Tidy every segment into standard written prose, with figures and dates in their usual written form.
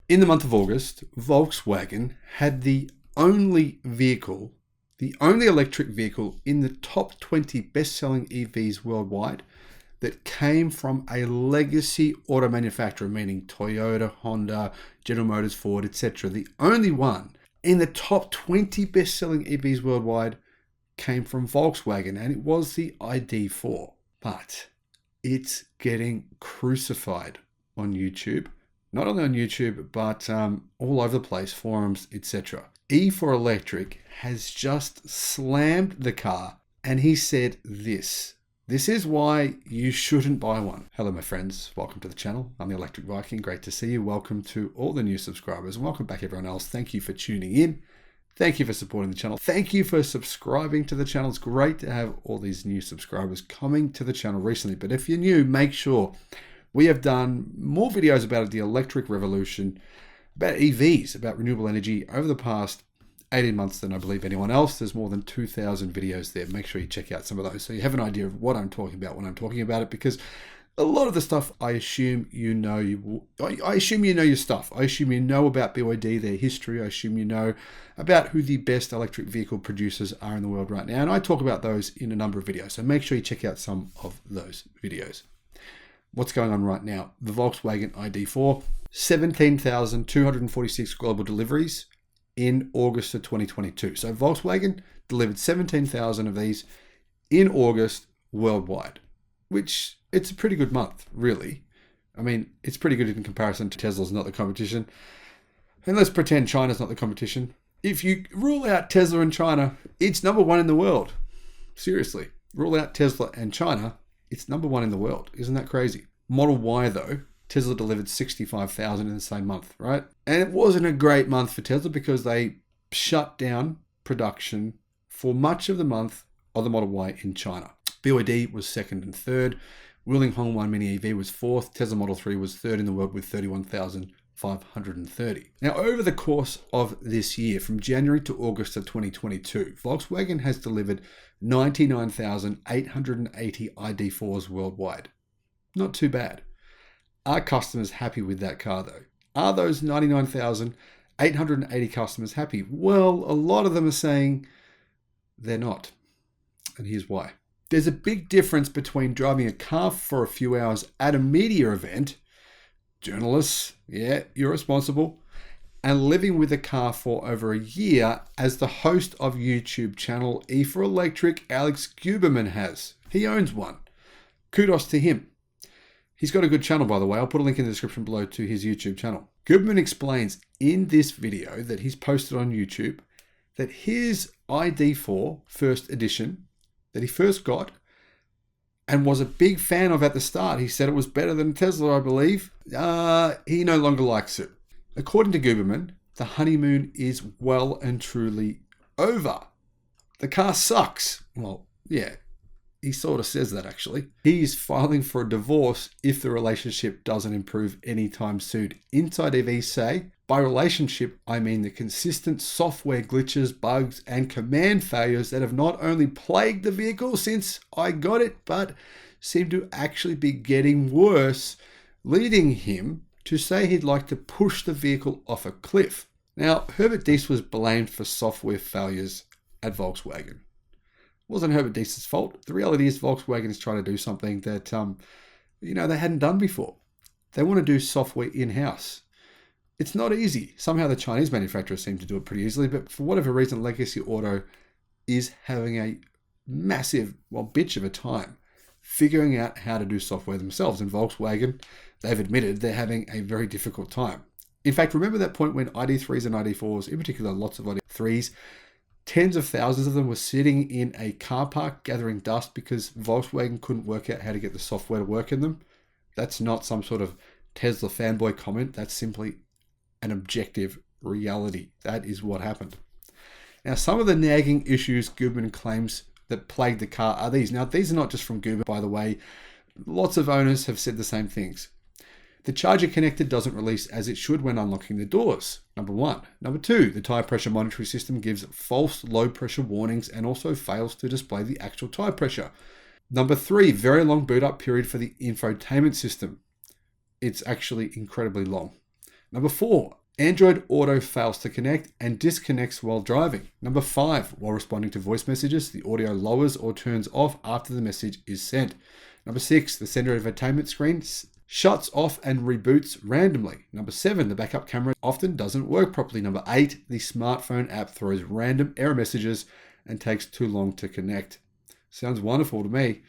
In the month of August, Volkswagen had the only electric vehicle in the top 20 best-selling EVs worldwide that came from a legacy auto manufacturer, meaning Toyota, Honda, General Motors, Ford, etc. The only one in the top 20 best-selling EVs worldwide came from Volkswagen, and it was the ID4. But it's getting crucified on YouTube. Not only on YouTube, but all over the place, forums, etc. E4 Electric has just slammed the car, and he said this. This is why you shouldn't buy one. Hello, my friends. Welcome to the channel. I'm the Electric Viking. Great to see you. Welcome to all the new subscribers, and welcome back everyone else. Thank you for tuning in. Thank you for supporting the channel. Thank you for subscribing to the channel. It's great to have all these new subscribers coming to the channel recently. But if you're new, make sure we have done more videos about the electric revolution, about EVs, about renewable energy over the past 18 months than I believe anyone else. There's more than 2,000 videos there. Make sure you check out some of those so you have an idea of what I'm talking about when I'm talking about it, because a lot of the stuff I assume you know. I assume you know your stuff. I assume you know about BYD, their history. I assume you know about who the best electric vehicle producers are in the world right now. And I talk about those in a number of videos. So make sure you check out some of those videos. What's going on right now? The Volkswagen ID4, 17,246 global deliveries in August of 2022. So Volkswagen delivered 17,000 of these in August worldwide, which it's a pretty good month, really. I mean, it's pretty good in comparison to Tesla's not the competition. And let's pretend China's not the competition. If you rule out Tesla and China, it's number one in the world. Seriously, rule out Tesla and China, it's number one in the world. Isn't that crazy? Model Y, though, Tesla delivered 65,000 in the same month, right? And it wasn't a great month for Tesla because they shut down production for much of the month of the Model Y in China. BYD was second and third. Wuling Hongwan Mini EV was fourth. Tesla Model 3 was third in the world with 31,530. Now, over the course of this year, from January to August of 2022, Volkswagen has delivered 99,880 ID4s worldwide. Not too bad. Are customers happy with that car, though? Are those 99,880 customers happy? Well, a lot of them are saying they're not. And here's why. There's a big difference between driving a car for a few hours at a media event, journalists, yeah, you're responsible, and living with a car for over a year as the host of YouTube channel E4 Electric, Alex Guberman has. He owns one. Kudos to him. He's got a good channel, by the way. I'll put a link in the description below to his YouTube channel. Guberman explains in this video that he's posted on YouTube that his ID4 first edition that he first got and was a big fan of at the start. He said it was better than Tesla, I believe. He no longer likes it. According to Guberman, the honeymoon is well and truly over. The car sucks. Well, yeah. He sort of says that, actually. He's filing for a divorce if the relationship doesn't improve anytime soon. Inside EVs say, by relationship, I mean the consistent software glitches, bugs, and command failures that have not only plagued the vehicle since I got it, but seem to actually be getting worse, leading him to say he'd like to push the vehicle off a cliff. Now, Herbert Diess was blamed for software failures at Volkswagen. It wasn't Herbert Diess's fault. The reality is Volkswagen is trying to do something that, they hadn't done before. They want to do software in-house. It's not easy. Somehow the Chinese manufacturers seem to do it pretty easily, but for whatever reason, Legacy Auto is having a massive, bitch of a time figuring out how to do software themselves. And Volkswagen, they've admitted they're having a very difficult time. In fact, remember that point when ID3s and ID4s, in particular lots of ID3s, tens of thousands of them were sitting in a car park gathering dust because Volkswagen couldn't work out how to get the software to work in them? That's not some sort of Tesla fanboy comment. That's simply an objective reality. That is what happened. Now, some of the nagging issues Guberman claims that plagued the car are these. Now, these are not just from Guberman, by the way. Lots of owners have said the same things. The charger connector doesn't release as it should when unlocking the doors, number one. Number two, the tire pressure monitoring system gives false low pressure warnings and also fails to display the actual tire pressure. Number three, very long boot up period for the infotainment system. It's actually incredibly long. Number 4, Android Auto fails to connect and disconnects while driving. Number 5, while responding to voice messages, the audio lowers or turns off after the message is sent. Number 6, the center infotainment screen shuts off and reboots randomly. Number 7, the backup camera often doesn't work properly. Number 8, the smartphone app throws random error messages and takes too long to connect. Sounds wonderful to me.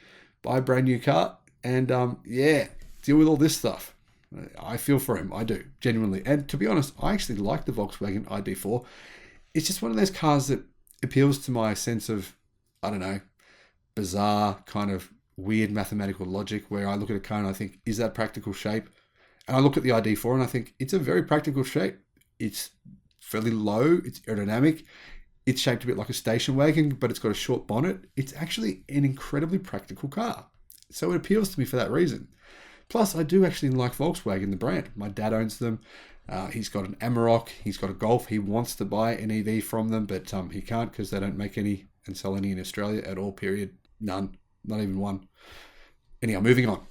Buy a brand new car and deal with all this stuff. I feel for him, I do, genuinely. And to be honest, I actually like the Volkswagen ID4. It's just one of those cars that appeals to my sense of, I don't know, bizarre kind of weird mathematical logic, where I look at a car and I think, is that practical shape? And I look at the ID4 and I think, it's a very practical shape. It's fairly low, it's aerodynamic, it's shaped a bit like a station wagon, but it's got a short bonnet. It's actually an incredibly practical car. So it appeals to me for that reason. Plus, I do actually like Volkswagen, the brand. My dad owns them. He's got an Amarok. He's got a Golf. He wants to buy an EV from them, but he can't because they don't make any and sell any in Australia at all, period. None. Not even one. Anyhow, moving on.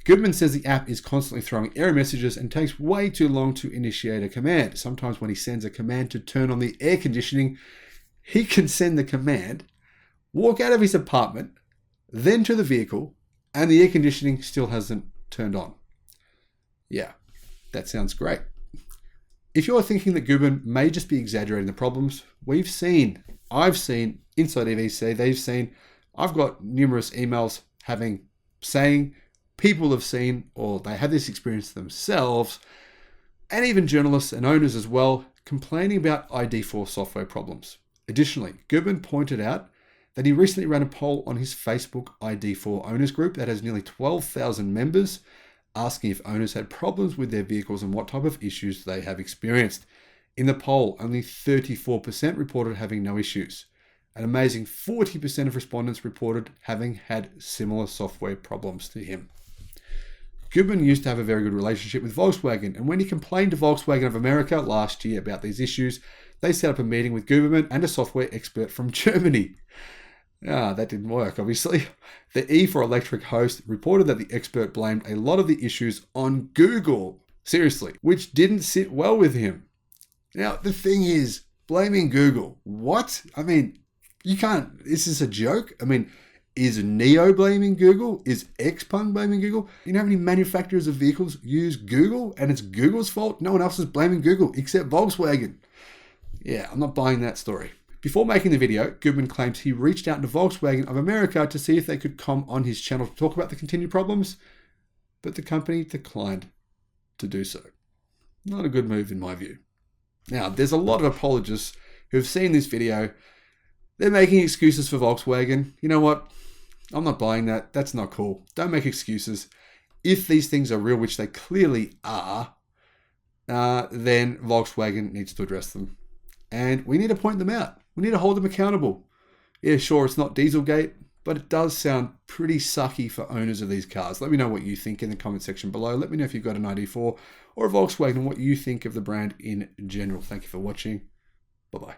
Goodman says the app is constantly throwing error messages and takes way too long to initiate a command. Sometimes when he sends a command to turn on the air conditioning, he can send the command, walk out of his apartment, then to the vehicle, and the air conditioning still hasn't turned on. Yeah, that sounds great. If you're thinking that Goodman may just be exaggerating the problems, I've seen Inside EVC, I've got numerous emails saying people have seen, or they had this experience themselves, and even journalists and owners as well, complaining about ID4 software problems. Additionally, Goodman pointed out that he recently ran a poll on his Facebook ID4 owners group that has nearly 12,000 members, asking if owners had problems with their vehicles and what type of issues they have experienced. In the poll, only 34% reported having no issues. An amazing 40% of respondents reported having had similar software problems to him. Goodman used to have a very good relationship with Volkswagen, and when he complained to Volkswagen of America last year about these issues, they set up a meeting with Goodman and a software expert from Germany. That didn't work, obviously. The E4 Electric host reported that the expert blamed a lot of the issues on Google. Seriously, which didn't sit well with him. Now, the thing is, blaming Google. What? I mean, you can't. Is this a joke? I mean, is Neo blaming Google? Is Xpeng blaming Google? You know how many manufacturers of vehicles use Google and it's Google's fault? No one else is blaming Google except Volkswagen. Yeah, I'm not buying that story. Before making the video, Goodman claims he reached out to Volkswagen of America to see if they could come on his channel to talk about the continued problems, but the company declined to do so. Not a good move in my view. Now, there's a lot of apologists who have seen this video. They're making excuses for Volkswagen. You know what? I'm not buying that. That's not cool. Don't make excuses. If these things are real, which they clearly are, then Volkswagen needs to address them. And we need to point them out. We need to hold them accountable. Yeah, sure, it's not Dieselgate, but it does sound pretty sucky for owners of these cars. Let me know what you think in the comment section below. Let me know if you've got an ID4 or a Volkswagen and what you think of the brand in general. Thank you for watching. Bye-bye.